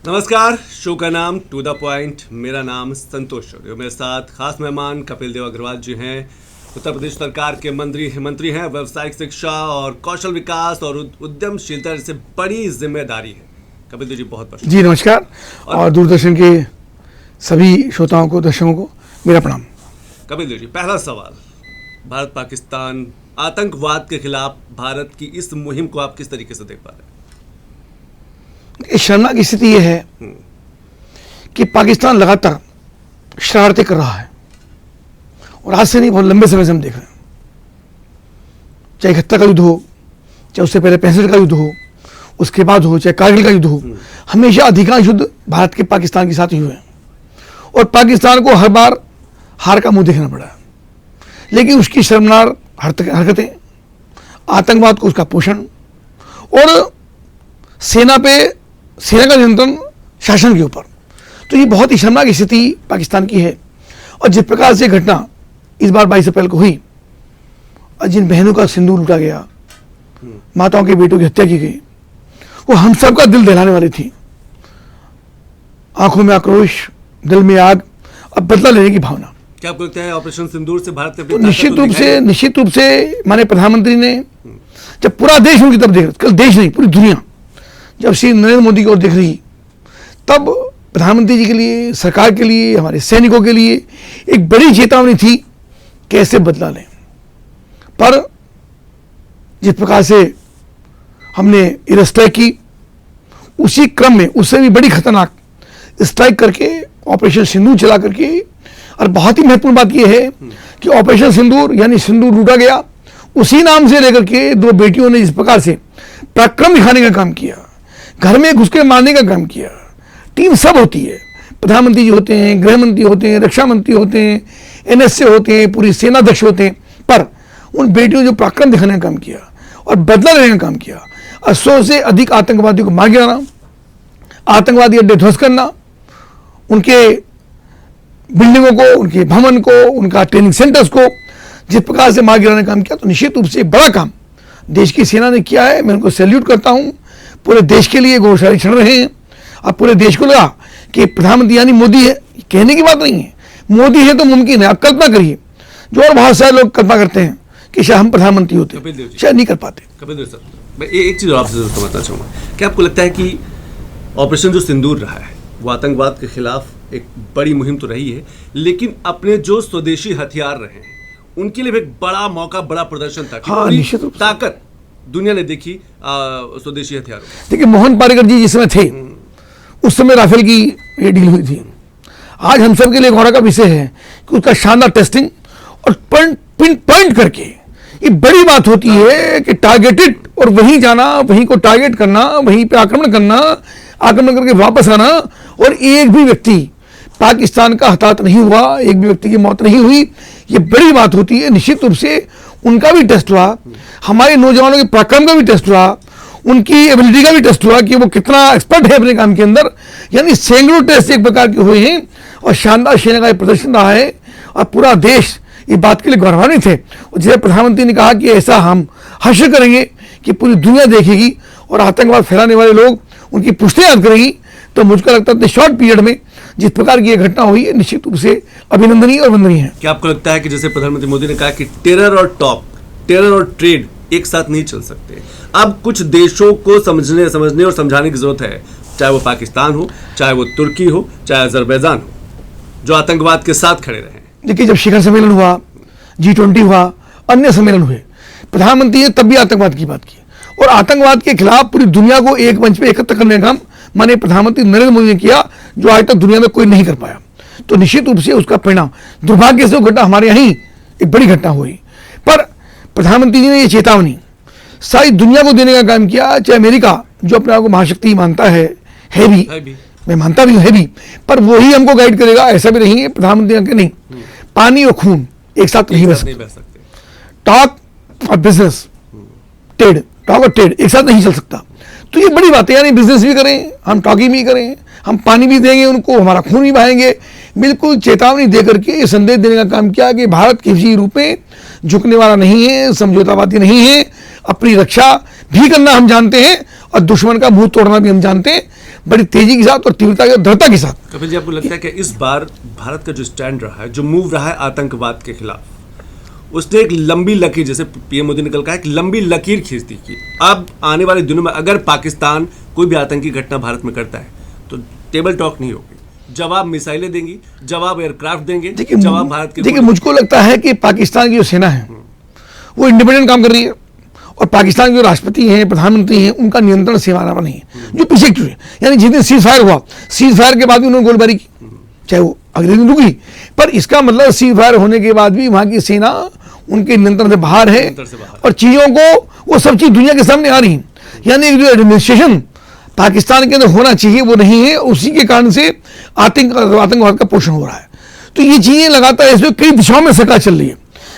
नमस्कार, शो का नाम टू द पॉइंट। मेरा नाम संतोष चौधरी। मेरे साथ खास मेहमान कपिल देव अग्रवाल जी हैं। उत्तर प्रदेश सरकार के मंत्री हैं। व्यावसायिक शिक्षा और कौशल विकास और उद्यमशीलता जैसे बड़ी जिम्मेदारी है। कपिल देव जी बहुत बहुत जी नमस्कार। और दूरदर्शन के सभी श्रोताओं को, दर्शकों को मेरा प्रणाम। कपिल देव जी, पहला सवाल, भारत पाकिस्तान आतंकवाद के खिलाफ भारत की इस मुहिम को आप किस तरीके से देख पा रहे हैं? शर्मनाक स्थिति यह है कि पाकिस्तान लगातार शरारतें कर रहा है और आज से नहीं, बहुत लंबे समय से हम देख रहे हैं। चाहे 71 का युद्ध हो, चाहे उससे पहले 65 का युद्ध हो, उसके बाद हो, चाहे कारगिल का युद्ध हो, हमेशा अधिकांश युद्ध भारत के पाकिस्तान के साथ ही हुए हैं और पाकिस्तान को हर बार हार का मुंह देखना पड़ा है। लेकिन उसकी शर्मनाक हरकतें, आतंकवाद को उसका पोषण और सेना का नियंत्रण शासन के ऊपर, तो ये बहुत ही शर्मनाक स्थिति पाकिस्तान की है। और जिस प्रकार से घटना इस बार 22 अप्रैल को हुई और जिन बहनों का सिंदूर लूटा गया, माताओं के बेटों की हत्या की गई, वो हम सबका दिल दहलाने वाली थी। आंखों में आक्रोश, दिल में आग, अब बदला लेने की भावना। क्या आपको लगता है ऑपरेशन सिंदूर से भारत ने तो निश्चित रूप से माननीय प्रधानमंत्री ने, जब पूरा देश उनकी तरफ देख रहा, कल देश नहीं पूरी दुनिया जब श्री नरेंद्र मोदी की ओर देख रही, तब प्रधानमंत्री जी के लिए, सरकार के लिए, हमारे सैनिकों के लिए एक बड़ी चेतावनी थी, कैसे बदला लें। पर जिस प्रकार से हमने एयर स्ट्राइक की, उसी क्रम में उससे भी बड़ी खतरनाक स्ट्राइक करके ऑपरेशन सिंदूर चला करके, और बहुत ही महत्वपूर्ण बात यह है कि ऑपरेशन सिंदूर यानी सिंदूर लूटा गया, उसी नाम से लेकर के दो बेटियों ने जिस प्रकार से पराक्रम दिखाने का काम किया, घर में घुस के मारने का काम किया। टीम सब होती है, प्रधानमंत्री जी होते हैं, गृह मंत्री होते हैं, रक्षा मंत्री होते हैं, NSA होते हैं, पूरी सेना अध्यक्ष होते हैं, पर उन बेटियों जो पराक्रम दिखाने का काम किया और बदला लेने का काम किया और 100 से अधिक आतंकवादियों को मार गिराना, आतंकवादी अड्डे ध्वस्त करना, उनके बिल्डिंगों को, उनके भवन को, उनका ट्रेनिंग सेंटर्स को जिस प्रकार से मार गिराने का काम किया, तो निश्चित रूप से बड़ा काम देश की सेना ने किया है। मैं उनको सैल्यूट करता हूं। पूरे देश के लिए गौरवशाली क्षण रहे हैं और पूरे देश को लगा कि प्रधानमंत्री यानी मोदी है, कहने की बात नहीं है, मोदी है तो मुमकिन है। आप कल्पना करिए, जो और बहुत सारे लोग कल्पना करते हैं कि शायद हम प्रधानमंत्री होते, शायद नहीं कर पाते। कपिल देव सर, मैं एक चीज आपसे जरूर समझना चाहूंगा, क्या आपको लगता है कि ऑपरेशन जो सिंदूर रहा है वो आतंकवाद के खिलाफ एक बड़ी मुहिम तो रही है, लेकिन अपने जो स्वदेशी हथियार रहे हैं उनके लिए भी एक बड़ा मौका, बड़ा प्रदर्शन था। हाँ, निश्चित रूप से ताकत दुनिया ने देखी स्वदेशी हथियारों। देखिए, मोहन पारेकर जी जिस समय थे, उस समय राफेल की ये डील हुई थी। आज हम सब के लिए गौरव का विषय है कि उसका शानदार टेस्टिंग और पॉइंट करके, ये बड़ी बात होती है कि टारगेटेड और वहीं जाना, वहीं को टारगेट करना, वहीं पे आक्रमण करना, आक्रमण करके वापस आना, और एक भी व्यक्ति पाकिस्तान का हताहत नहीं हुआ, एक भी व्यक्ति की मौत नहीं हुई, ये बड़ी बात होती है। निश्चित रूप से उनका भी टेस्ट हुआ, हमारे नौजवानों के पराक्रम का भी टेस्ट हुआ, उनकी एबिलिटी का भी टेस्ट हुआ कि वो कितना एक्सपर्ट है अपने काम के अंदर। यानी सैकड़ों टेस्ट एक प्रकार के हुए हैं और शानदार सेना का प्रदर्शन रहा है और पूरा देश इस बात के लिए गौरवान्वित है। और जैसे प्रधानमंत्री ने कहा कि ऐसा हम हासिल करेंगे कि पूरी दुनिया देखेगी और आतंकवाद फैलाने वाले लोग उनकी पुष्टि याद करेंगी, तो मुझको लगता है शॉर्ट पीरियड में जिस प्रकार की यह घटना हुई है, निश्चित रूप से अभिनंदनीय और वंदनीय है। क्या आपको लगता है कि जैसे प्रधानमंत्री मोदी ने कहा कि टेरर और ट्रेड एक साथ नहीं चल सकते, अब कुछ देशों को समझने और समझाने की जरूरत है, चाहे वो पाकिस्तान हो, चाहे वो तुर्की हो, चाहे अजरबैजान हो, जो आतंकवाद के साथ खड़े रहे। देखिए, जब शिखर सम्मेलन हुआ, G20 हुआ, अन्य सम्मेलन हुए, प्रधानमंत्री ने तब भी आतंकवाद की बात की और आतंकवाद के खिलाफ पूरी दुनिया को एक मंच पे एकत्र करने का काम माननीय प्रधानमंत्री नरेंद्र मोदी ने किया, जो आज तक दुनिया में कोई नहीं कर पाया। तो निश्चित रूप से उसका परिणाम, दुर्भाग्य से वो घटना हमारे यहाँ ही एक बड़ी घटना हुई, पर प्रधानमंत्री जी ने ये चेतावनी सारी दुनिया को देने का काम किया। चाहे अमेरिका जो अपने आप को महाशक्ति मानता है भी, मैं मानता भी हूँ, है भी, पर वही हमको गाइड करेगा ऐसा भी नहीं है। प्रधानमंत्री के नहीं, पानी और खून एक साथ नहीं बह सकते। टॉक और बिजनेस, टॉक और ट्रेड एक साथ नहीं चल सकता। तो ये बड़ी बात है, यानी बिजनेस भी करें, हम टॉकिंग भी करें, हम पानी भी देंगे उनको, हमारा खून भी बहाएंगे। बिल्कुल चेतावनी देकर के संदेश देने का काम किया कि भारत किसी रूप में झुकने वाला नहीं है, समझौतावादी नहीं है, अपनी रक्षा भी करना हम जानते हैं और दुश्मन का मुंह तोड़ना भी हम जानते हैं। बड़ी तेजी के साथ और तीव्रता और दृढ़ता के साथ। कपिल जी, आपको लगता है कि इस बार भारत का जो स्टैंड रहा है, जो मूव रहा है आतंकवाद के खिलाफ, उसने एक लंबी लकीर, जैसे पीएम मोदी ने कल कहा, एक लंबी लकीर खींच दी कि अब आने वाले दिनों में अगर पाकिस्तान कोई भी आतंकी घटना भारत में करता है तो टेबल टॉक नहीं होगी, जवाब मिसाइलें देंगी, जवाब एयरक्राफ्ट देंगे, जवाब भारत के। देखिए, मुझको लगता है कि पाकिस्तान की जो सेना है वो इंडिपेंडेंट काम कर रही है और पाकिस्तान के जो राष्ट्रपति हैं, प्रधानमंत्री हैं, उनका नियंत्रण सेना पर नहीं है, जो पीछे क्यों है। यानी जिस दिन सीज फायर हुआ, सीज फायर के बाद भी उन्होंने गोलीबारी की, चाहे वो अगले दिन रुकी, पर इसका मतलब सीज फायर होने के बाद भी वहां की सेना उनके नियंत्रण से बाहर है और चीजों को, वो सब चीज दुनिया के सामने आ रही है। यानी जो एडमिनिस्ट्रेशन पाकिस्तान के अंदर होना चाहिए वो नहीं है, उसी के कारण से आतंकवाद का पोषण हो रहा है। तो ये चीजें लगातार इसमें कई दिशाओं में सरकार चल रही है,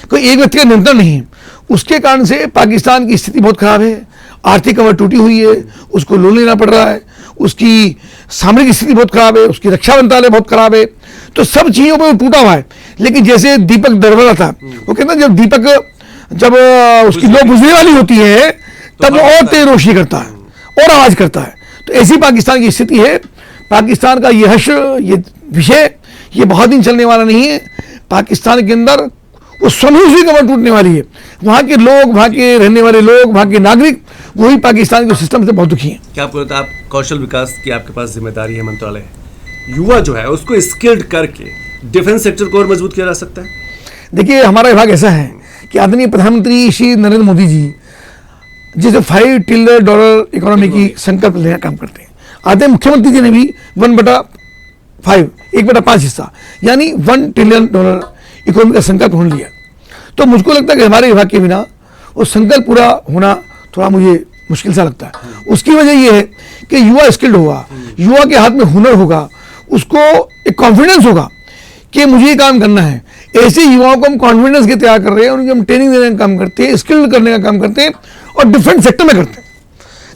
कोई एक व्यक्ति का नियंत्रण नहीं है। उसके कारण से पाकिस्तान की स्थिति बहुत खराब है, आर्थिक कमर टूटी हुई है, उसको लोन लेना पड़ रहा है, उसकी सामरिक स्थिति बहुत खराब है, उसकी रक्षा मंत्रालय बहुत खराब है, तो सब चीजों पर टूटा हुआ है। लेकिन जैसे दीपक दरवाजा था, वो कहते हैं जब उसकी लो बुझने वाली होती है तब वो और तेज रोशनी करता है और आवाज करता है। तो ऐसी पाकिस्तान की स्थिति है। पाकिस्तान का ये ये विषय ये बहुत दिन चलने वाला नहीं है। पाकिस्तान के अंदर वो स्वयं कमर टूटने वाली है। वहां के लोग, वहां के रहने वाले लोग, वहां के नागरिक, वही पाकिस्तान के सिस्टम से बहुत दुखी हैं। क्या आपको लगता है, आप कौशल विकास की आपके पास जिम्मेदारी है, मंत्रालय है, युवा जो है उसको स्किल्ड करके डिफेंस सेक्टर को और मजबूत किया जा सकता है? देखिए, हमारा विभाग ऐसा है कि आदरणीय प्रधानमंत्री श्री नरेंद्र मोदी जी जैसे $5 ट्रिलियन इकोनॉमी की संकल्प लेकर काम करते हैं, आदरणीय मुख्यमंत्री जी ने भी 1/5 हिस्सा यानी $1 ट्रिलियन इकोनॉमी का संकल्प होने लिया। तो मुझको लगता है कि हमारे विभाग के बिना वो संकल्प पूरा होना थोड़ा मुझे मुश्किल सा लगता है। उसकी वजह यह है कि युवा स्किल्ड होगा, युवा के हाथ में हुनर होगा, उसको एक कॉन्फिडेंस होगा कि मुझे ये काम करना है। ऐसे युवाओं को हम कॉन्फिडेंस के तैयार कर रहे हैं, उनको हम ट्रेनिंग देने का काम करते हैं, स्किल्ड करने का काम करते हैं और डिफरेंट सेक्टर में करते हैं।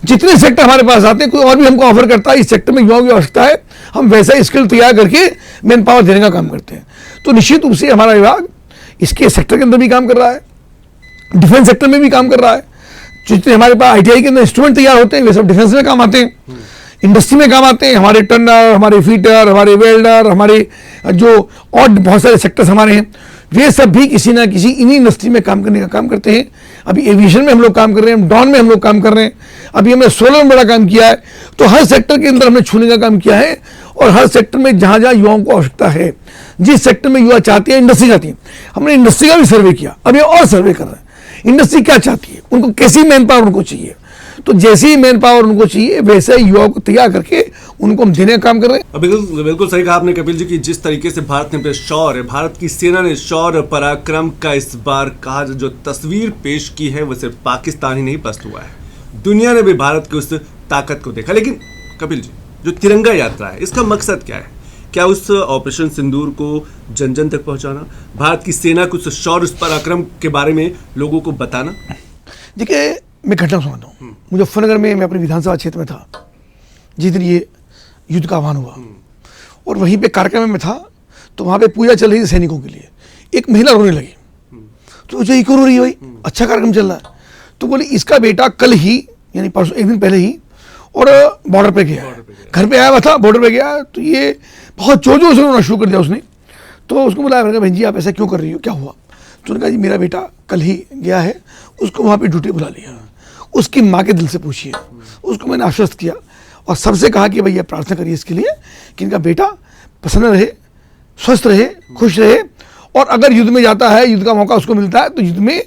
जितने सेक्टर हमारे पास आते हैं, कोई और भी हमको ऑफर करता है, इस सेक्टर में युवाओं की आवश्यकता है, हम वैसा स्किल तैयार करके मैन पावर देने का काम करते हैं। तो निश्चित रूप से हमारा विभाग इसके सेक्टर के अंदर भी काम कर रहा है, डिफेंस सेक्टर में भी काम कर रहा है। जितने हमारे पास ITI के अंदर इंस्ट्रूमेंट तैयार होते हैं वे सब डिफेंस में काम आते हैं, इंडस्ट्री में काम आते हैं। हमारे टर्नर, हमारे फीटर, हमारे वेल्डर, हमारे जो और बहुत सारे सेक्टर्स हमारे हैं, वे सब भी किसी ना किसी इन्हीं इंडस्ट्री में काम करने का काम करते हैं। अभी एविएशन में हम लोग काम कर रहे हैं, डॉन में हम लोग काम कर रहे हैं, अभी हमने सोलर में बड़ा काम किया है। तो हर सेक्टर के अंदर हमने छूने का काम किया है और हर सेक्टर में जहाँ जहाँ युवाओं को आवश्यकता है, जिस सेक्टर में युवा चाहते हैं, इंडस्ट्री चाहती है, हमने इंडस्ट्री का भी सर्वे किया, अभी और सर्वे कर रहे हैं इंडस्ट्री क्या चाहती है, उनको कैसी मैन पावर उनको चाहिए। तो जैसे ही मैन पावर उनको चाहिए वैसे ही युवाओं को तैयार करके उनको हम देने का काम कर रहे हैं। बिल्कुल सही कहा आपने कपिल जी की जिस तरीके से भारत ने अपने शौर्य, भारत की सेना ने शौर्य पराक्रम का इस बार कहा जो तस्वीर पेश की है वो सिर्फ पाकिस्तान ही नहीं पस्त हुआ है, दुनिया ने भी भारत की उस ताकत को देखा। लेकिन कपिल जी, जो तिरंगा यात्रा है इसका मकसद क्या है? क्या उस ऑपरेशन सिंदूर को जन जन तक पहुंचाना, भारत की सेना को उस शौर्य, उस पराक्रम के बारे में लोगों को बताना? देखिए, मैं घटना सुनाता हूँ। मुजफ्फरनगर में मैं अपने विधानसभा क्षेत्र में था जिस दिन ये युद्ध का आह्वान हुआ और वहीं पे कार्यक्रम में था, तो वहाँ पे पूजा चल रही थी सैनिकों के लिए। एक महिला रोने लगी, तो ये क्यों रो रही है भाई, अच्छा कार्यक्रम चल रहा है। तो बोली इसका बेटा कल ही यानी परसों एक दिन पहले ही और बॉर्डर पे गया, घर पे आया हुआ था, बॉर्डर पे गया, तो ये बहुत जोर जोर से रोना शुरू कर दिया उसने। तो उसको बुलाया, मैंने कहा बहन जी आप ऐसा क्यों कर रही हो, क्या हुआ? तो उन्होंने कहा जी मेरा बेटा कल ही गया है, उसको वहाँ पे ड्यूटी बुला लिया, उसकी माँ के दिल से पूछिए। उसको मैंने आश्वस्त किया और सबसे कहा कि भैया प्रार्थना करिए इसके लिए कि इनका बेटा प्रसन्न रहे, स्वस्थ रहे, खुश रहे और अगर युद्ध में जाता है, युद्ध का मौका उसको मिलता है, तो युद्ध में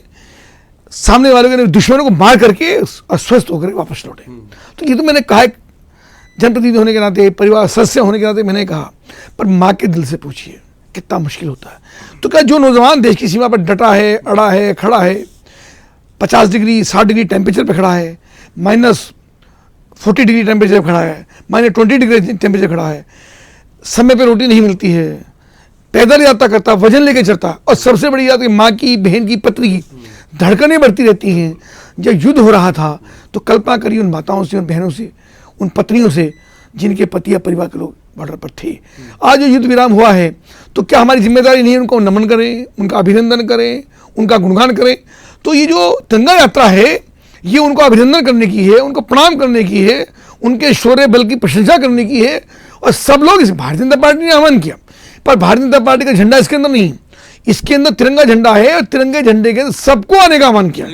सामने वालों के दुश्मनों को मार करके अस्वस्थ होकर वापस लौटे। तो ये तो मैंने कहा, जनप्रतिनिधि होने के नाते, परिवार सदस्य होने के नाते मैंने कहा, पर माँ के दिल से पूछिए कितना मुश्किल होता है। तो क्या जो नौजवान देश की सीमा पर डटा है, अड़ा है, खड़ा है, 50 डिग्री 60 डिग्री टेम्परेचर पे खड़ा है, -40 डिग्री टेम्परेचर पे खड़ा है, -20 डिग्री टेम्परेचर खड़ा है, समय पे रोटी नहीं मिलती है, पैदल यात्रा करता, वजन लेके चलता, और सबसे बड़ी बात माँ की, बहन की, पत्नी की धड़कनें बढ़ती रहती हैं। जब युद्ध हो रहा था तो कल्पना करिए उन माताओं से, उन बहनों से, उन पत्नियों से जिनके पति या परिवार के लोग बॉर्डर पर थे। आज जो युद्ध विराम हुआ है तो क्या हमारी जिम्मेदारी नहीं है उनको नमन करें, उनका अभिनंदन करें, उनका गुणगान करें? तो ये जो तिरंगा यात्रा है ये उनको अभिनंदन करने की है, उनको प्रणाम करने की है, उनके शौर्य बल की प्रशंसा करने की है। और सब लोग इस भारतीय जनता पार्टी ने आह्वान किया, पर भारतीय जनता पार्टी का झंडा इसके अंदर नहीं है, इसके अंदर तिरंगा झंडा है और तिरंगे झंडे के अंदर सबको आने का आह्वान किया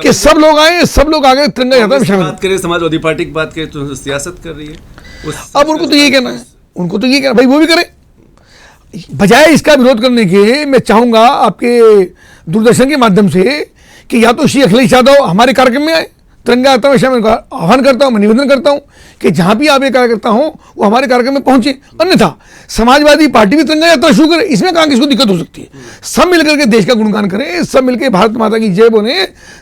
कि सब लोग आए, सब लोग आगे तिरंगा यात्रा में शामिल। बात करें समाजवादी पार्टी की, बात करें तो सियासत कर रही है। अब उनको तो ये कहना है, उनको तो ये कहना, भाई वो भी करे। बजाय इसका विरोध करने के मैं चाहूंगा आपके दूरदर्शन के माध्यम से कि या तो श्री अखिलेश यादव हमारे कार्यक्रम में आए, तिरंगा यात्रा में शामिल आह्वान करता हूं, मैं निवेदन करता हूं कि जहां भी आप ये कार्यकर्ता हो वो हमारे कार्यक्रम में पहुंचे। अन्यथा समाजवादी पार्टी भी तिरंगा यात्रा शुरू करे, इसमें कहां किसको दिक्कत हो सकती है। सब मिलकर के देश का गुणगान करें, सब मिलकर भारत माता की जय बोले,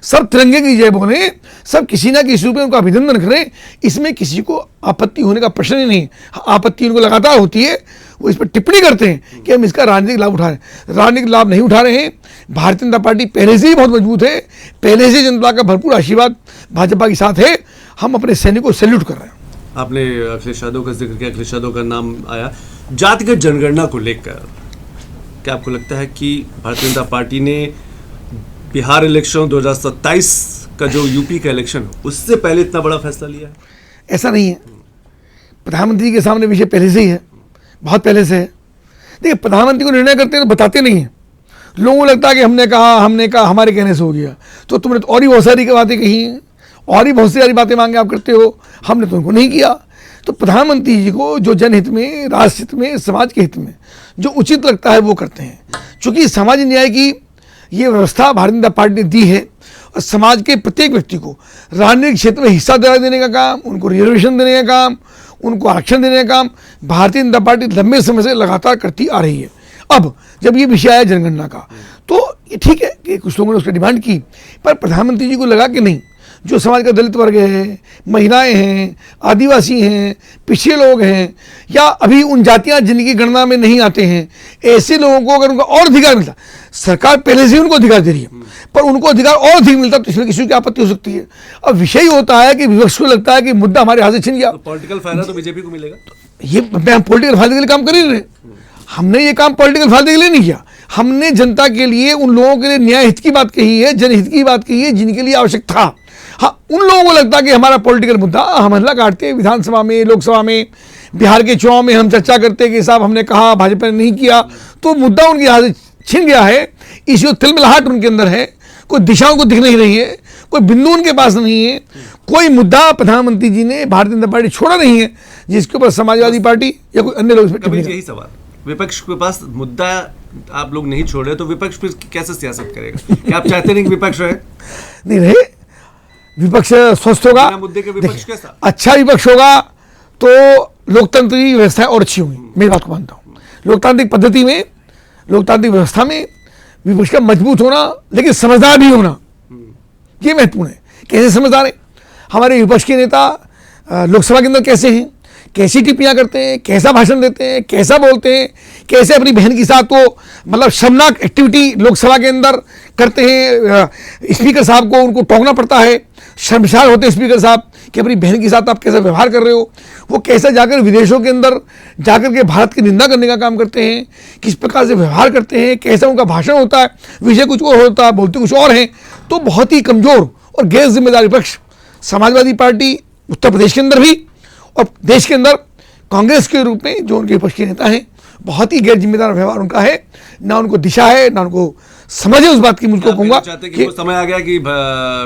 सब तिरंगे की जय बोले, सब किसी ना किसी रूप में उनका अभिनंदन करें, इसमें किसी को आपत्ति होने का प्रश्न ही नहीं। आपत्ति उनको लगातार होती है, वो इस पर टिप्पणी करते हैं कि हम इसका राजनीतिक लाभ उठा रहे हैं। राजनीतिक लाभ नहीं उठा रहे हैं। भारतीय जनता पार्टी पहले से ही बहुत मजबूत है, पहले से जनता का भरपूर आशीर्वाद भाजपा के साथ है। हम अपने सैनिकों को सैल्यूट कर रहे हैं। आपने अखिलेश यादव का जिक्र किया, अखिलेश यादव का नाम आया। जातिगत जनगणना को लेकर क्या आपको लगता है कि भारतीय जनता पार्टी ने बिहार इलेक्शन 2027 का जो यूपी का इलेक्शन हो, उससे पहले इतना बड़ा फैसला लिया है? ऐसा नहीं है। प्रधानमंत्री के सामने विषय पहले से ही है, बहुत पहले से है। देखिए, प्रधानमंत्री को निर्णय करते हैं तो बताते नहीं हैं। लोगों को लगता है कि हमने कहा हमारे कहने से हो गया, तो तुमने तो और ही बहुत सारी बातें कही हैं, और ही बहुत सारी बातें मांगे आप करते हो, हमने तो उनको नहीं किया। तो प्रधानमंत्री जी को जो जनहित में, राष्ट्र हित में, समाज के हित में जो उचित लगता है वो करते हैं। चूंकि सामाजिक न्याय की ये व्यवस्था भारतीय जनता पार्टी ने दी है और समाज के प्रत्येक व्यक्ति को राजनीतिक क्षेत्र में हिस्सा देने का काम, उनको रिजर्वेशन देने का काम, उनको आरक्षण देने का काम भारतीय जनता पार्टी लंबे समय से लगातार करती आ रही है। अब जब ये विषय आया जनगणना का, तो ये ठीक है कि कुछ लोगों ने उसकी डिमांड की, पर प्रधानमंत्री जी को लगा कि नहीं, जो समाज का दलित वर्ग है, महिलाएं हैं, आदिवासी हैं, पिछड़े लोग हैं, या अभी उन जातियां जिनकी गणना में नहीं आते हैं, ऐसे लोगों को अगर उनका और अधिकार मिलता, सरकार पहले से ही उनको अधिकार दे रही है, पर उनको अधिकार और अधिक मिलता तो इसमें किसी की आपत्ति हो सकती है। अब विषय होता है कि विपक्ष को लगता है कि मुद्दा हमारे हाथ से छिन गया, पॉलिटिकल फायदा तो बीजेपी को मिलेगा। ये हम पॉलिटिकल फायदे के लिए काम कर ही रहे। हमने ये काम पॉलिटिकल फायदे के लिए नहीं किया, हमने जनता के लिए, उन लोगों के लिए न्याय हित की बात कही है, जनहित की बात कही है जिनके लिए आवश्यक था। हाँ, उन लोगों को लगता है कि हमारा पॉलिटिकल मुद्दा हम हल्ला काटते हैं विधानसभा में, लोकसभा में, बिहार के चुनाव में हम चर्चा करते हैं कि साहब हमने कहा, भाजपा ने नहीं किया, तो मुद्दा उनके हाथ से छिन गया है। इस तिलमिलाहट उनके अंदर है, कोई दिशाओं को दिख नहीं रही है, कोई बिंदु उनके पास नहीं है, कोई मुद्दा प्रधानमंत्री जी ने भारतीय जनता पार्टी छोड़ा नहीं है जिसके ऊपर समाजवादी पार्टी या कोई अन्य लोग। यही सवाल, विपक्ष के पास मुद्दा आप लोग नहीं छोड़ रहे तो विपक्ष फिर कैसे सियासत करेगा? क्या आप चाहते नहीं कि विपक्ष रहे? नहीं रहे, विपक्ष स्वस्थ होगा, मुद्दे के विपक्ष कैसा अच्छा विपक्ष होगा तो लोकतंत्र की व्यवस्था और अच्छी होगी। मेरी बात को मानता हूँ, लोकतांत्रिक पद्धति में, लोकतांत्रिक व्यवस्था में विपक्ष का मजबूत होना, लेकिन समझदार भी होना, ये महत्वपूर्ण है। कैसे समझदार है हमारे विपक्ष के नेता, लोकसभा के अंदर कैसे हैं, कैसी टिप्पणियां करते हैं, कैसा भाषण देते हैं, कैसा बोलते हैं, कैसे अपनी बहन के साथ वो मतलब शर्मनाक एक्टिविटी लोकसभा के अंदर करते हैं। स्पीकर साहब को उनको टोकना पड़ता है, शर्मसार होते हैं स्पीकर साहब कि अपनी बहन के साथ आप कैसा व्यवहार कर रहे हो। वो कैसे जाकर विदेशों के अंदर जाकर के भारत की निंदा करने का काम करते हैं, किस प्रकार से व्यवहार करते हैं, कैसा उनका भाषण होता है, विषय कुछ और होता है, बोलते कुछ और हैं। तो बहुत ही कमजोर और गैर जिम्मेदार विपक्ष समाजवादी पार्टी उत्तर प्रदेश के अंदर भी और देश के अंदर कांग्रेस के रूप में जो उनके विपक्ष के नेता हैं, बहुत ही गैर जिम्मेदार व्यवहार उनका है। ना उनको दिशा है, ना उनको समझ है उस बात की। मुझको कहूँगा कि वो समय आ गया कि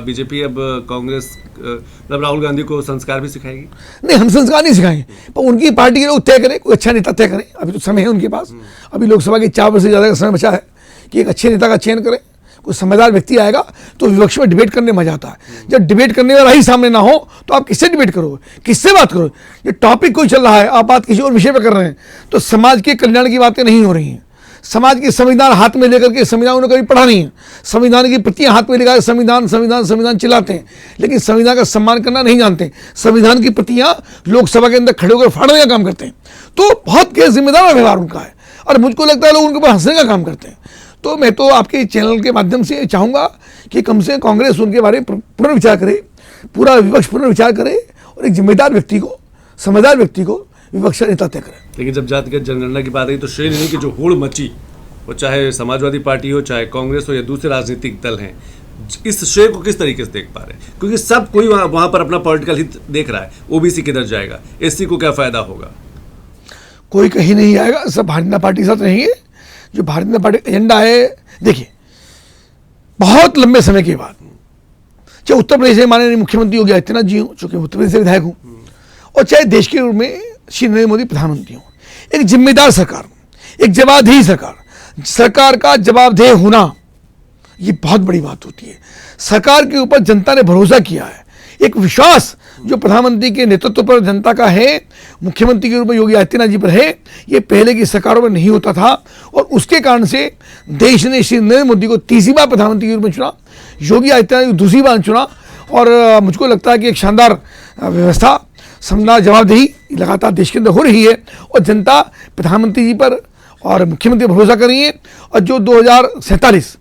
बीजेपी अब कांग्रेस मतलब राहुल गांधी को संस्कार भी सिखाएगी। नहीं, हम संस्कार नहीं सिखाएंगे, पर उनकी पार्टी के लोग तय करें, कोई अच्छा नेता तय करें। अभी तो समय है उनके पास, अभी लोकसभा के 4 वर्ष से ज़्यादा का समय बचा है कि एक अच्छे नेता का चयन करें। कोई समझदार व्यक्ति आएगा तो विपक्ष में डिबेट करने में मजा आता है। जब डिबेट करने वाला ही सामने ना हो तो आप किससे डिबेट करोगे, किससे बात करोगे? ये टॉपिक कोई चल रहा है, आप बात किसी और विषय पर कर रहे हैं, तो समाज के कल्याण की बातें नहीं हो रही हैं। समाज के संविधान हाथ में लेकर के, संविधान उन्होंने कभी पढ़ा नहीं है, संविधान की प्रतियां हाथ में लेकर संविधान संविधान संविधान चिल्लाते हैं, लेकिन संविधान का सम्मान करना नहीं जानते। संविधान की प्रतियां लोकसभा के अंदर खड़े होकर फाड़ने का काम करते हैं। तो बहुत गैर जिम्मेदार व्यवहार उनका है और मुझको लगता है लोग उनके ऊपर हंसने का काम करते हैं। तो मैं तो आपके चैनल के माध्यम से चाहूँगा कि कम से कांग्रेस उनके बारे में पुनर्विचार करे, पूरा विपक्ष पुनर्विचार करे और एक जिम्मेदार व्यक्ति को, समझदार व्यक्ति को विपक्ष नेता तय करे। लेकिन जब जातिगत जनगणना की बात आई तो श्रेय नहीं कि जो होड़ मची, वो चाहे समाजवादी पार्टी हो, चाहे कांग्रेस हो या दूसरे राजनीतिक दल हैं, इस श्रेय को किस तरीके से देख पा रहे हैं? क्योंकि सब कोई वहां पर अपना पॉलिटिकल हित देख रहा है, ओबीसी किधर जाएगा, एससी को क्या फायदा होगा? कोई कहीं नहीं आएगा, सब भारतीय जनता पार्टी के साथ रहेंगे। जो भारतीय जनता पार्टी एजेंडा है, देखिए बहुत लंबे समय के बाद चाहे उत्तर प्रदेश में माननीय मुख्यमंत्री योगी आदित्यनाथ जी हों, चूंकि उत्तर प्रदेश से विधायक हूं, और चाहे देश के रूप में श्री नरेंद्र मोदी प्रधानमंत्री हों, एक जिम्मेदार सरकार, एक जवाबदेही सरकार, सरकार का जवाबदेह होना ये बहुत बड़ी बात होती है। सरकार के ऊपर जनता ने भरोसा किया है, एक विश्वास जो प्रधानमंत्री के नेतृत्व पर जनता का है, मुख्यमंत्री के रूप में योगी आदित्यनाथ जी पर है, ये पहले की सरकारों में नहीं होता था। और उसके कारण से देश ने श्री नरेंद्र मोदी को तीसरी बार प्रधानमंत्री के रूप में चुना, योगी आदित्यनाथ को दूसरी बार चुना। और मुझको लगता है कि एक शानदार व्यवस्था, समझना, जवाबदेही लगातार देश के अंदर हो रही है और जनता प्रधानमंत्री जी पर और मुख्यमंत्री पर भरोसा कर रही है। और जो 2047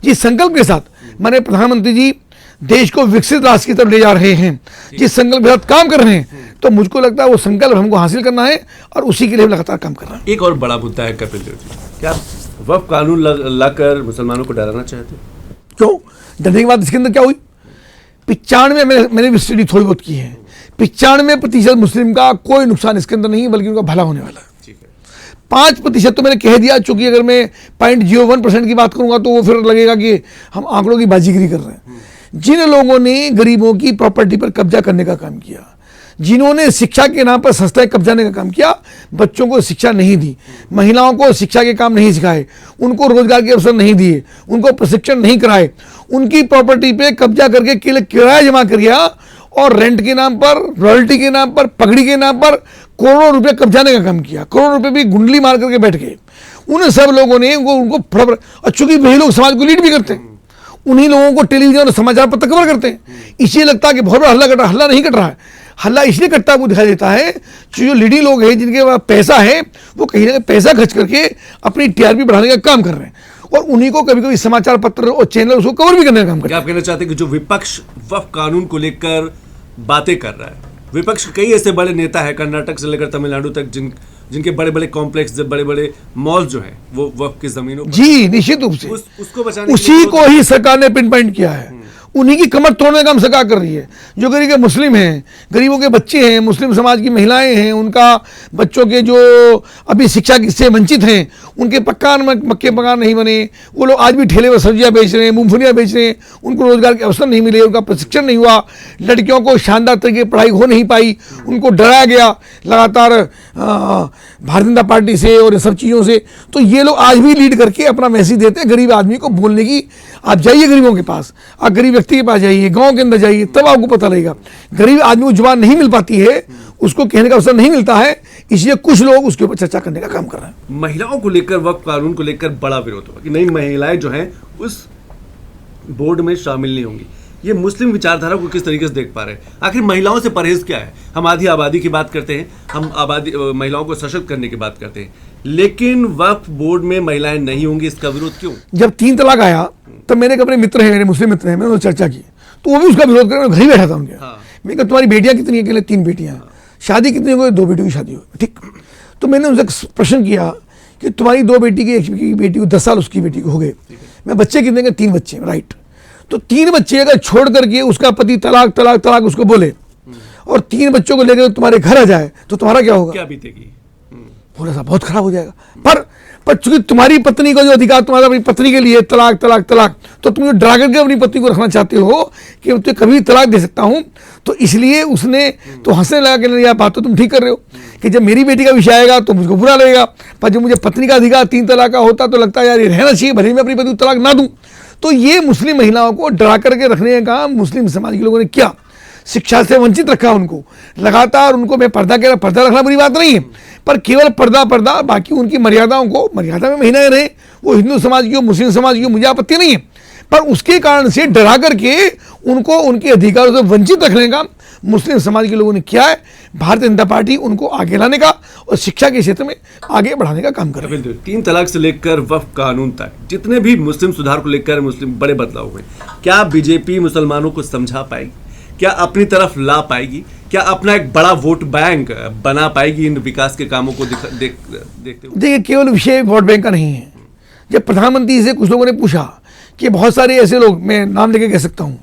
जिस संकल्प के साथ माने प्रधानमंत्री जी देश को विकसित राष्ट्र की तरफ ले जा रहे हैं, जिस संकल्प के साथ काम कर रहे हैं, तो मुझको लगता है वो संकल्प हमको हासिल करना है और उसी के लिए हम लगातार काम कर रहे हैं। एक और बड़ा मुद्दा है कपिल देव जी, क्या वक्फ कानून लाकर मुसलमानों को डराना चाहते? क्यों डरने की बात इसके अंदर क्या हुई? 95 मैंने भी स्टडी थोड़ी बहुत की है, 95% मुस्लिम का कोई नुकसान इसके अंदर नहीं है, बल्कि उनका भला होने वाला है। 5% तो मैंने कह दिया, चूंकि अगर मैं 0.01% की बात करूंगा तो वो फिर लगेगा कि हम आंकड़ों की बाजीगरी कर रहे हैं। जिन लोगों ने गरीबों की प्रॉपर्टी पर कब्जा करने का काम किया, जिन्होंने शिक्षा के नाम पर सस्ता कब्जाने का काम किया, बच्चों को शिक्षा नहीं दी, महिलाओं को शिक्षा के काम नहीं सिखाए, उनको रोजगार के अवसर नहीं दिए, उनको प्रशिक्षण नहीं कराए, उनकी प्रॉपर्टी पे कब्जा करके किराया जमा कर गया और रेंट के नाम पर, रॉयल्टी के नाम पर, पगड़ी के नाम पर करोड़ों रुपए कब्जाने का काम किया, करोड़ों रुपए भी गुंडली मार करके बैठ गए। उन सब लोगों ने उनको और चूंकि वही लोग समाज को लीड भी करते हैं, उन्हीं लोगों को टेलीविजन और समाचार पर कवर करते हैं, इसलिए लगता है कि बहुत बड़ा हल्ला कट रहा, हल्ला नहीं कट रहा है। हल्ला इसलिए कटता वो दिखाई देता है जो लीडिंग लोग हैं, जिनके पास पैसा है, वो कहीं ना कहीं पैसा खर्च करके अपनी टीआरपी बढ़ाने का काम कर रहे हैं और उन्हीं को कभी कभी समाचार पत्र और चैनल उसको कवर भी करने का काम करते हैं। आप कहना चाहते हैं कि जो विपक्ष वक्फ कानून को लेकर बातें कर रहा है, विपक्ष के कई ऐसे बड़े नेता है कर्नाटक से लेकर तमिलनाडु तक, जिनके बड़े बड़े कॉम्प्लेक्स, बड़े बड़े मॉल जो हैं वो वक्फ की जमीनों पर, जी निश्चित रूप से उसको बचाने उसी को ही सरकार ने पिन पॉइंट किया है, उन्हीं की कमर तोड़ने का काम सरकार कर रही है। जो गरीब के मुस्लिम हैं, गरीबों के बच्चे हैं, मुस्लिम समाज की महिलाएं हैं, उनका बच्चों के जो अभी शिक्षा से वंचित हैं, उनके मक्के मकान नहीं बने, वो लोग आज भी ठेले पर सब्जियां बेच रहे हैं, मूंगफलियां बेच रहे हैं, उनको रोजगार के अवसर नहीं मिले, उनका प्रशिक्षण नहीं हुआ, लड़कियों को शानदार तरीके पढ़ाई हो नहीं पाई, उनको डराया गया लगातार भारतीय जनता पार्टी से और सब चीज़ों से। तो ये लोग आज भी लीड करके अपना मैसेज देते हैं गरीब आदमी को बोलने की। आप जाइए गरीबों के पास, आप गरीब व्यक्ति के पास जाइए, गांव के अंदर जाइए, तब आपको पता लगेगा। गरीब आदमी को जुबान नहीं मिल पाती है, उसको कहने का अवसर नहीं मिलता है, इसलिए कुछ लोग उसके ऊपर चर्चा करने का काम कर रहे हैं। महिलाओं को लेकर वक्फ कानून को लेकर बड़ा विरोध हुआ कि नहीं, महिलाएं जो हैं उस बोर्ड में शामिल नहीं होंगी। ये मुस्लिम विचारधारा को किस तरीके से देख पा रहे हैं? आखिर महिलाओं से परहेज क्या है? हम आधी आबादी की बात करते हैं, हम महिलाओं को सशक्त करने की बात करते हैं, लेकिन वक्फ बोर्ड में महिलाएं नहीं होंगी, इसका विरोध क्यों? जब 3 तलाक आया तब मैंने अपने मित्र हैं, मेरे मुस्लिम मित्र हैं, मैंने उनसे चर्चा की, तो वो भी उसका विरोध कर, घर ही बैठा था उनके। मैंने कहा तुम्हारी बेटियां कितनी है? कहले 3 बेटियां। शादी कितनी हो गई? 2 बेटियों की शादी हो। ठीक, तो मैंने उनसे प्रश्न किया कि तुम्हारी 2 बेटी की, एक बेटी को 10 साल उसकी बेटी को हो गए, मैं बच्चे कितने के? 3 बच्चे। राइट, तो 3 बच्चे अगर छोड़ करके उसका पति तलाक तलाक तलाक उसको बोले और 3 बच्चों को लेकर तुम्हारे घर आ जाए तो तुम्हारा क्या होगा? क्या बीतेगी? थोड़ा सा बहुत खराब हो जाएगा। पर चूंकि तुम्हारी पत्नी का जो अधिकार तुम्हारा अपनी पत्नी के लिए तलाक तलाक तलाक, तो तुम जो डरा करके अपनी पत्नी को रखना चाहते हो कि मैं कभी तलाक दे सकता हूं, तो इसलिए उसने तो हंसने लगा कि नहीं, बात तो तुम ठीक कर रहे हो कि जब मेरी बेटी का विषय आएगा तो मुझको बुरा लगेगा, पर जब मुझे पत्नी का अधिकार 3 तलाक का होता तो लगता है यार ये रहना चाहिए, भले मैं अपनी पत्नी को तलाक ना दूं। तो ये मुस्लिम महिलाओं को डरा करके रखने का काम मुस्लिम समाज के लोगों ने किया, शिक्षा से वंचित रखा उनको लगातार। उनको मैं पर्दा कह रहा, पर्दा रखना बुरी बात नहीं है, पर केवल पर्दा, बाकी उनकी मर्यादाओं को, मर्यादा में महिलाएं रहे, वो हिंदू समाज की हो, मुस्लिम समाज की हो, मुझे आपत्ति नहीं है, पर उसके कारण से डरा करके उनको उनके अधिकारों से वंचित रखने का मुस्लिम समाज के लोगों ने किया है। भारतीय जनता पार्टी उनको आगे लाने का और शिक्षा के क्षेत्र में आगे बढ़ाने का काम कर रही है। 3 तलाक से लेकर वक्फ कानून तक जितने भी मुस्लिम सुधार को लेकर मुस्लिम बड़े बदलाव हुए, क्या बीजेपी मुसलमानों को समझा पाएगी? क्या अपनी तरफ ला पाएगी? क्या अपना एक बड़ा वोट बैंक बना पाएगी इन विकास के कामों को देखते हुए? देखिए, केवल विषय वोट बैंक का नहीं है। जब प्रधानमंत्री से कुछ लोगों ने पूछा कि बहुत सारे ऐसे लोग, मैं नाम लेके कह सकता हूँ,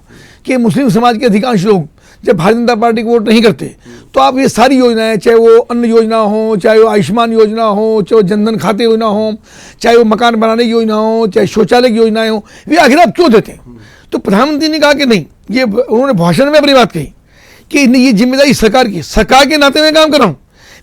कि मुस्लिम समाज के अधिकांश लोग जब भारतीय जनता पार्टी को वोट नहीं करते तो आप ये सारी योजनाएं, चाहे वो अन्न योजना हो, चाहे वो आयुष्मान योजना हो, चाहे वो जनधन खाते योजना हो, चाहे वो मकान बनाने की योजना हो, चाहे शौचालय की योजनाएं हो, वे आखिर आप क्यों देते हैं? तो प्रधानमंत्री ने कहा कि नहीं, ये उन्होंने भाषण में अपनी बात कही कि ये जिम्मेदारी सरकार की, सरकार के नाते मैं काम कर रहा हूँ,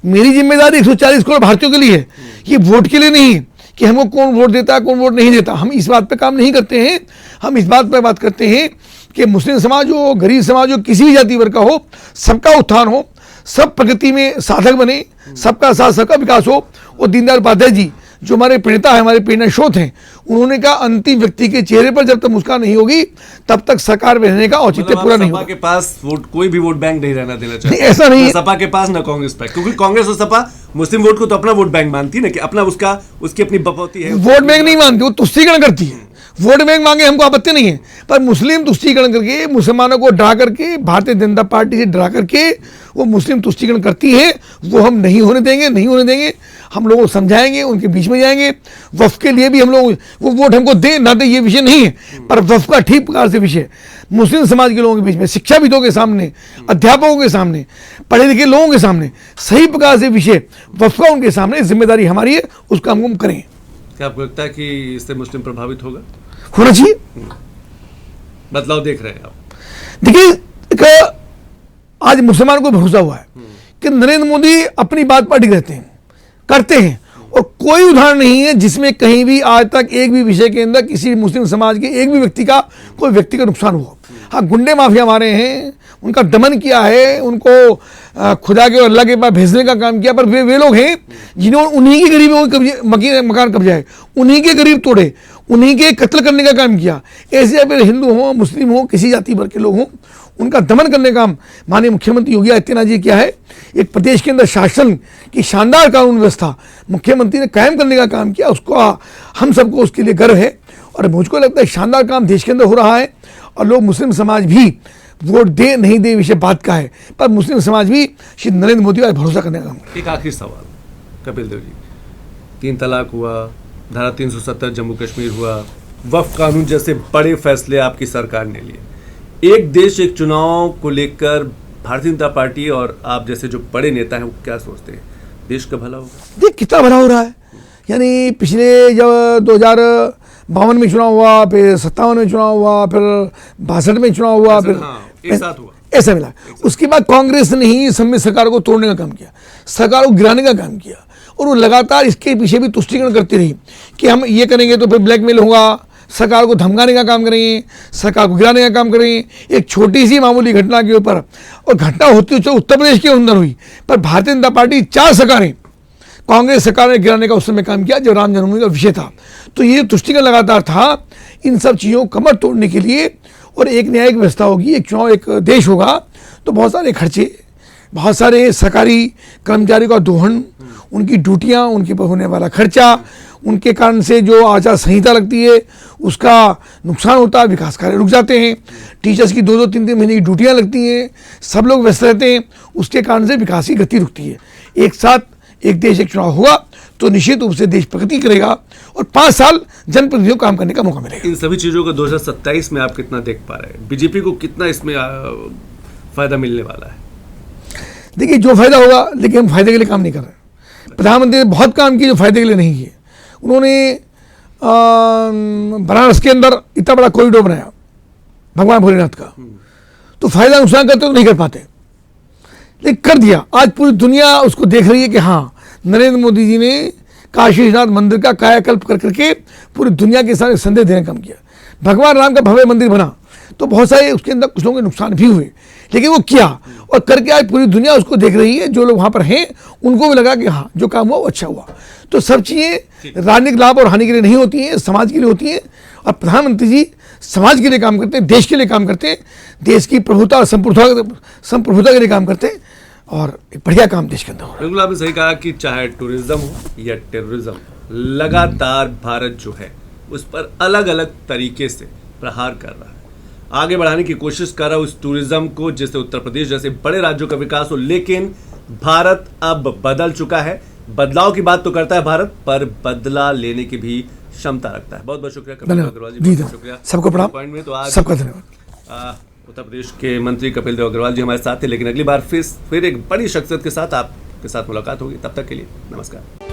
मेरी जिम्मेदारी 140 करोड़ भारतीयों के लिए है, ये वोट के लिए नहीं है कि हमको कौन वोट देता है कौन वोट नहीं देता। हम इस बात पे काम नहीं करते हैं, हम इस बात पे बात करते हैं कि मुस्लिम समाज हो, गरीब समाज हो, किसी भी जाति वर्ग का हो, सबका उत्थान हो, सब प्रगति में साधक बने, सबका साथ सबका विकास हो। और दीनदयाल उपाध्याय जी जो हमारे प्रणेता है, हमारे प्रेरणा स्रोत हैं, उन्होंने कहा अंतिम व्यक्ति के चेहरे पर जब तक मुस्कान नहीं होगी तब तक सरकार में रहने का औचित्य पूरा नहीं होगा। सपा के पास वोट, कोई भी वोट बैंक नहीं रहना देना चाहिए। ऐसा नहीं है, सपा के पास ना कांग्रेस पे, क्योंकि कांग्रेस और सपा मुस्लिम वोट को तो अपना वोट बैंक मानती है ना, कि अपना उसकी अपनी बपौती है। वोट बैंक नहीं मानती, वो तुष्टीकरण करती है। वोट बैंक मांगे हमको आपत्ति नहीं है, पर मुस्लिम तुष्टीकरण करके, मुसलमानों को डरा करके, भारतीय जनता पार्टी से डरा करके वो मुस्लिम तुष्टीकरण करती है, वो हम नहीं होने देंगे, नहीं होने देंगे। हम लोगों को समझाएंगे, उनके बीच में जाएंगे। वफ़ के लिए भी हम लोग, वो वोट हमको दे ना दे ये विषय नहीं है, पर वफ़ का ठीक प्रकार से विषय मुस्लिम समाज के लोगों के बीच में, शिक्षाविदों के सामने, अध्यापकों के सामने, पढ़े लिखे लोगों के सामने सही प्रकार से विषय वफ़ का उनके सामने, जिम्मेदारी हमारी है, उसका हम करें। क्या आपको लगता है कि इससे मुस्लिम प्रभावित होना चाहिए? बदलाव देख रहे हैं आप? देखिए, आज मुसलमान को भरोसा हुआ है कि नरेंद्र मोदी अपनी बात पर अडिग रहते हैं, करते हैं, और कोई उदाहरण नहीं है जिसमें कहीं भी आज तक एक भी विषय के अंदर किसी मुस्लिम समाज के एक भी व्यक्ति का, कोई व्यक्ति का नुकसान हुआ। हाँ, गुंडे माफिया मारे हैं, उनका दमन किया है, उनको खुदा के और अल्लाह के पास भेजने का काम किया, पर वे लोग हैं जिन्होंने उन्हीं के गरीबों के मकान कब्जा है, उन्हीं के गरीब तोड़े, उन्हीं के कत्ल करने का काम किया। ऐसे अगर हिंदू हो, मुस्लिम हो, किसी जाति वर्ग के लोग हों, उनका दमन करने का काम माननीय मुख्यमंत्री योगी आदित्यनाथ जी किया है। एक प्रदेश के अंदर शासन की शानदार कानून व्यवस्था मुख्यमंत्री ने कायम करने का काम किया, उसको हम सबको उसके लिए गर्व है। और मुझको लगता है शानदार काम देश के अंदर हो रहा है, और लोग, मुस्लिम समाज भी वोट दे नहीं दे विषय बात का है, पर मुस्लिम समाज भी श्री नरेंद्र मोदी का भरोसा करने का काम है। एक आखिरी सवाल कपिल देव जी, 3 तलाक हुआ, धारा 370 जम्मू कश्मीर हुआ, वक्फ कानून जैसे बड़े फैसले आपकी सरकार ने लिए, एक देश एक चुनाव को लेकर भारतीय जनता पार्टी और आप जैसे जो बड़े नेता हैं वो क्या सोचते हैं, देश का भला होगा? देख कितना भला हो रहा है। यानी पिछले जब 2052 में चुनाव हुआ, फिर 57 में चुनाव हुआ, फिर 62 में चुनाव हुआ, फिर एक साथ हुआ, ऐसा मिला। उसके बाद कांग्रेस ने ही सम्मिलित सरकार को तोड़ने का काम किया, सरकार को गिराने का काम किया, और वो लगातार इसके पीछे भी तुष्टीकरण करती रही कि हम ये करेंगे तो फिर ब्लैकमेल होगा, सरकार को धमकाने का काम करेंगे, सरकार को गिराने का काम करेंगे। एक छोटी सी मामूली घटना के ऊपर, और घटना होती हुई उत्तर प्रदेश के अंदर हुई, पर भारतीय जनता पार्टी 4 सरकारें, कांग्रेस सरकार ने गिराने का उस समय काम किया जब राम जन्मभूमि का विषय था। तो ये तुष्टीकरण लगातार था। इन सब चीज़ों को कमर तोड़ने के लिए, और एक न्यायिक व्यवस्था होगी, एक चुनाव, एक देश होगा, तो बहुत सारे खर्चे, बहुत सारे सरकारी कर्मचारियों का दोहन, उनकी ड्यूटियाँ, उनके पर होने वाला खर्चा, उनके कारण से जो आचार संहिता लगती है उसका नुकसान होता है, विकास कार्य रुक जाते हैं, टीचर्स की 2-2, 3-3 महीने की ड्यूटियाँ लगती हैं, सब लोग व्यस्त रहते हैं, उसके कारण से विकास की गति रुकती है। एक साथ एक देश एक चुनाव हुआ तो निश्चित रूप से देश प्रगति करेगा, और 5 साल जनप्रतिनिधियों को काम करने का मौका मिलेगा। इन सभी चीज़ों को 2027 में आप कितना देख पा रहे हैं? बीजेपी को कितना इसमें फायदा मिलने वाला है? देखिए, जो फायदा होगा, लेकिन हम फायदे के लिए काम नहीं कर रहे। प्रधानमंत्री ने बहुत काम किए जो फायदे के लिए नहीं किए। उन्होंने बनारस के अंदर इतना बड़ा कॉरिडोर बनाया भगवान भोलेनाथ का, तो फायदा नुकसान करते तो नहीं कर पाते, लेकिन कर दिया। आज पूरी दुनिया उसको देख रही है कि हाँ, नरेंद्र मोदी जी ने काशी विश्वनाथ मंदिर का कायाकल्प कर करके पूरी दुनिया के साथ संदेश देने का काम किया। भगवान राम का भव्य मंदिर बना, तो बहुत सारे उसके अंदर कुछ लोगों के नुकसान भी हुए, लेकिन वो किया, और करके आज पूरी दुनिया उसको देख रही है। जो लोग वहाँ पर हैं उनको भी लगा कि हाँ, जो काम हुआ वो अच्छा हुआ। तो सब चीज़ें राजनीतिक लाभ और हानि के लिए नहीं होती हैं, समाज के लिए होती हैं, और प्रधानमंत्री जी समाज के लिए काम करते हैं, देश के लिए काम करते हैं, देश की प्रभुता और संप्रभुता के लिए काम करते हैं, और एक बढ़िया काम देश के अंदर हो रहा है। बिल्कुल आपने सही कहा कि चाहे टूरिज्म हो या टेररिज्म, लगातार भारत जो है उस पर अलग अलग तरीके से प्रहार कर रहा है, आगे बढ़ाने की कोशिश कर रहा है उस टूरिज्म को, जिससे उत्तर प्रदेश जैसे बड़े राज्यों का विकास हो। लेकिन भारत अब बदल चुका है, बदलाव की बात तो करता है भारत, पर बदला लेने की भी क्षमता रखता है। बहुत बहुत शुक्रिया कपिल देव धन्यवाद अग्रवाल जी, जी, बहुत शुक्रिया। सबको प्रणाम, पॉइंट में तो आज सबका धन्यवाद। उत्तर प्रदेश के मंत्री कपिल देव अग्रवाल जी हमारे साथ थे, लेकिन अगली बार फिर एक बड़ी शख्सियत के साथ आपके साथ मुलाकात होगी। तब तक के लिए नमस्कार।